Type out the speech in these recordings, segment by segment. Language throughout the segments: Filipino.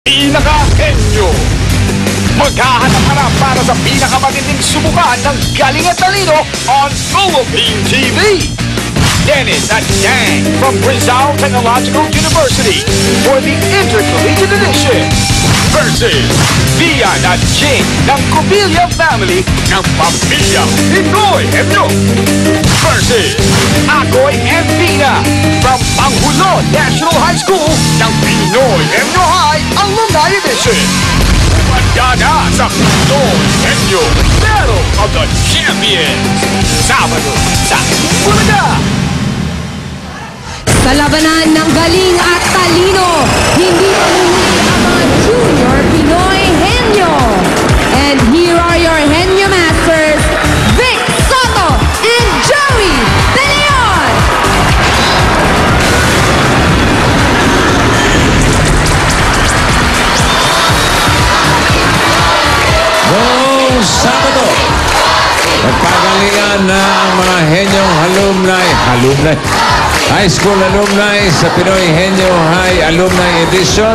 Pinaka-henyo. Maghahanap-hanap para sa pinakamatinding subukan ng galing at talino on Philippine TV. Dennis at Dan from Rizal Technological University for the Intercollegiate Edition versus Vian at Jing ng Cubilla Family ng Pamilyang Pinoy Henyo versus Akoy and Pina from Panghulo National High School ng Pinoy Henyo High Alumni Edition. Mandana sa Pinoy Henyo Battle of the Champions. Sabado sa Bulaga. Sa labanan ng galing at talino, hindi mahuhuli ang mga Junior Pinoy Henyo. And here are your Henyo Masters, Vic Soto and Joey De Leon. Noong Sabado, nagpagalingan na ang mga Henyong High School alumni sa Pinoy Henyo High Alumni Edition.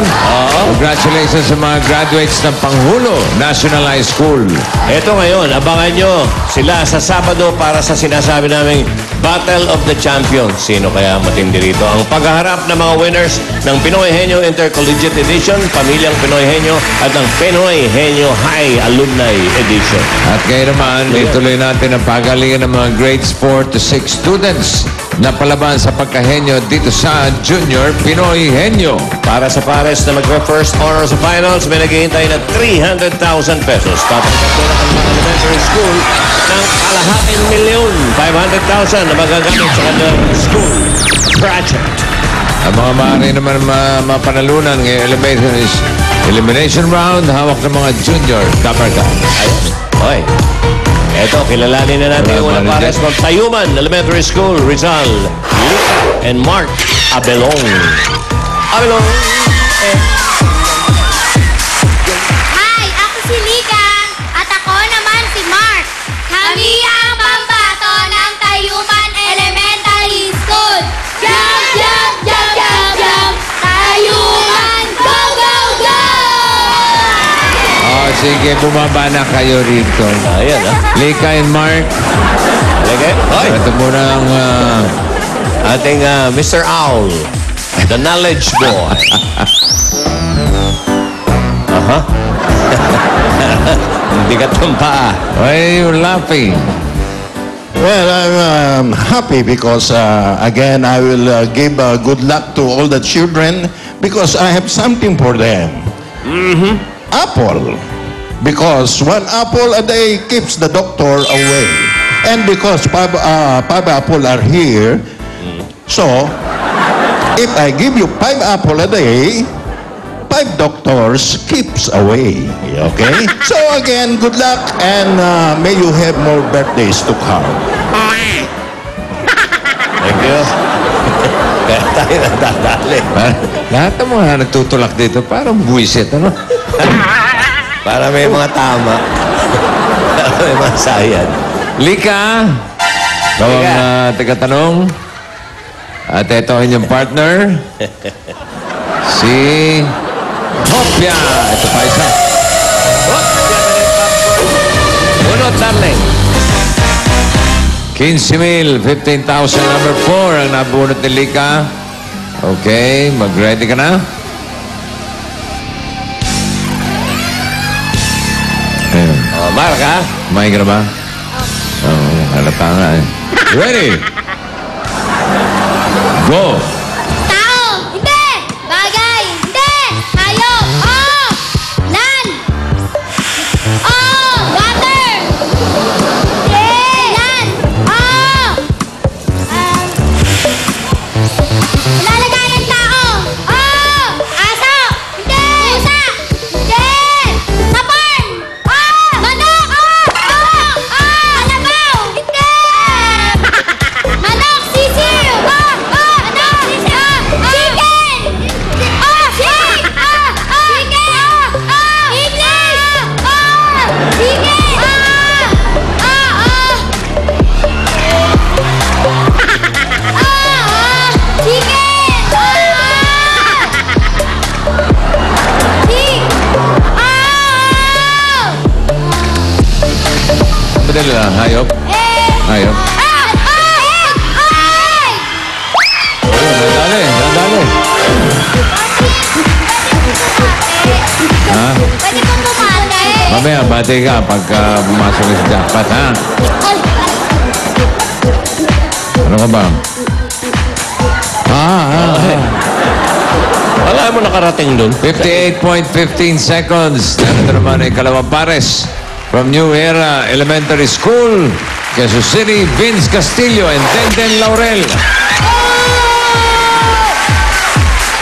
Congratulations sa mga graduates ng Panghulo National High School. Ito ngayon, abangan nyo sila sa Sabado para sa sinasabi naming Battle of the Champions. Sino kaya matindi rito? Ang paghaharap ng mga winners ng Pinoy Henyo Intercollegiate Edition, Pamilyang Pinoy Henyo at ng Pinoy Henyo High Alumni Edition. At ngayon naman, ituloy natin ang pagalingan ng mga grades 4 to 6 students na palaban sa pagkahenyo dito sa Junior Pinoy Henyo. Para sa pares na mag-first honor sa finals, may naghihintay na 300,000 pesos. Papagkatulang ang mga elementary school ng ₱500,000 na magagamit sa kanilang school project. Ang mga maaari naman mapanalunan ng elimination round, hawak ng mga junior kaparka. Oy. Eto, kilalanin na natin yung unang pares from Tayuman Elementary School, Rizal, Lika and Mark Abelong. Abelong. Hi, ako si Lika at ako naman si Mark. Kami ang pambato ng Tayuman Elementary School. Jump, jump, jump, jump, jump. Tayuman, go, go, go! Sige, bumaba na kayo rito. Ayan, Lika and Mark. Halika. Hoy! Ito muna ang Ating Mr. Owl, the knowledge boy. Hindi ka tumpa. why are you laughing? Well, I'm happy because, again, I will give good luck to all the children because I have something for them. Apple. Because one apple a day keeps the doctor away. And because five apple are here, so if I give you 5 apple a day, 5 doctors keeps away. Okay? So again, good luck and may you have more birthdays to come. Thank you. Kaya tayo natadali. Lahat ng mga nagtutulak dito, parang buwisit, ano? Para may mga tama. Para may mga sayad. Lika, ikaw ang tagatanong. At ito ang inyong partner, si Hopia. Ito pa isa. Unod, darling. 15,000, 15,000, number 4 ang nabunot ni Lika. Okay, mag-ready ka na? Ayun. Mark, ha? Kumain ka na ba? Oo, halata nga eh. Ready? Go! Tao, hindi! Bagay, hindi! Hayop, oh! Land! Oh! Water! Hindi! Land! Oh! Lalagay ng tao! Oh! Aso! Hindi! Pusa! Hindi! Sa farm! Oh! Manok! Oh! Manok! Oh! Kalabaw! Hindi! Manok! Sisiw! Oh! Oh! Manok! hayop? Hayop. Nadali, nadali. Ha? Pwede pong bumate. Mamaya, bati ka pagka pumasok ka sa jackpot, ha? Ano ka ba? Wala mo nakarating doon. 58.15 seconds. Narito naman ay kalawang pares from New Era Elementary School, Quezon City, Vince Castillo and Denden Laurel.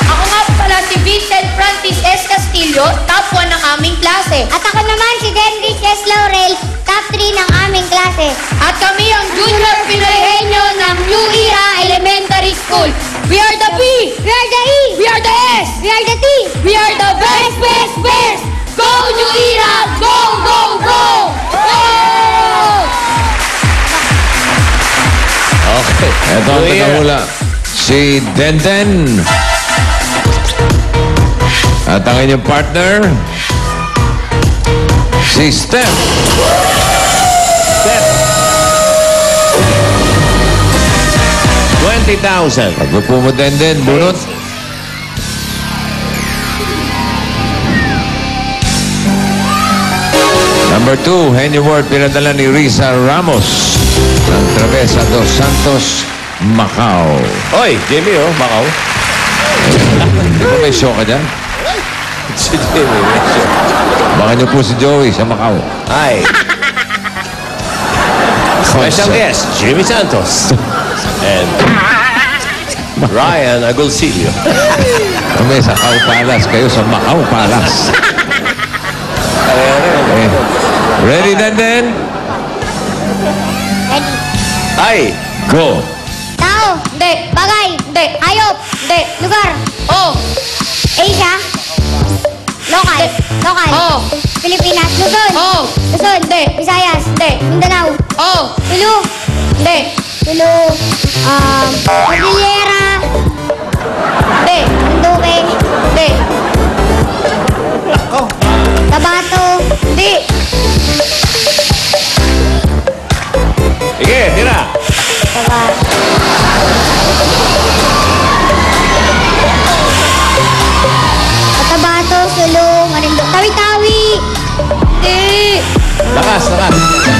Ako nga pala si Vincent Francis S. Castillo, top 1 ng aming klase. At ako naman si Denrich S. Laurel, top 3 ng aming klase. At kami ang Junior Pinoy Henyo ng New Era Elementary School. We are the P! We are the E! We are the S! We are the T! We are the best, best, best! Go New Era! Go, go, go! Go! Okay. Ito ang New Era. tagahula. Si Denden. At ang inyong partner, si Steph. Step. 20,000. Pagpupo mo, Denden, bunot. Number 2, Henny Ward, pinadala ni Risa Ramos ng Travesa dos Santos, Macau. Oy, Jimmy, oh, Macau. Di ba may show ka dyan? Si Jimmy. Baka niyo po si Joey sa Macau. Hi. Special guest, Jimmy Santos. And Ryan Agulsilio. Kami sa Macau Palace, kayo sa Macau Palace. Ready, Denden? Ready. Ay, Go! Tao. Hindi. Bagay. Hindi. Hayop. Hindi. Lugar. Oh! Asia. Lokal. Lokal. Oh! Pilipinas. Luzon. Oh! Luzon. Hindi. Visayas. Hindi. Mindanao. Oh! Tulu. Hindi. Tulu. Cordillera. Hindi. Duque. Hindi. Tabato. Hindi. sige, tira. Tabato. Tabato. Sulu. Marinduque. Tawi-tawi. Hindi. Lakas, lakas.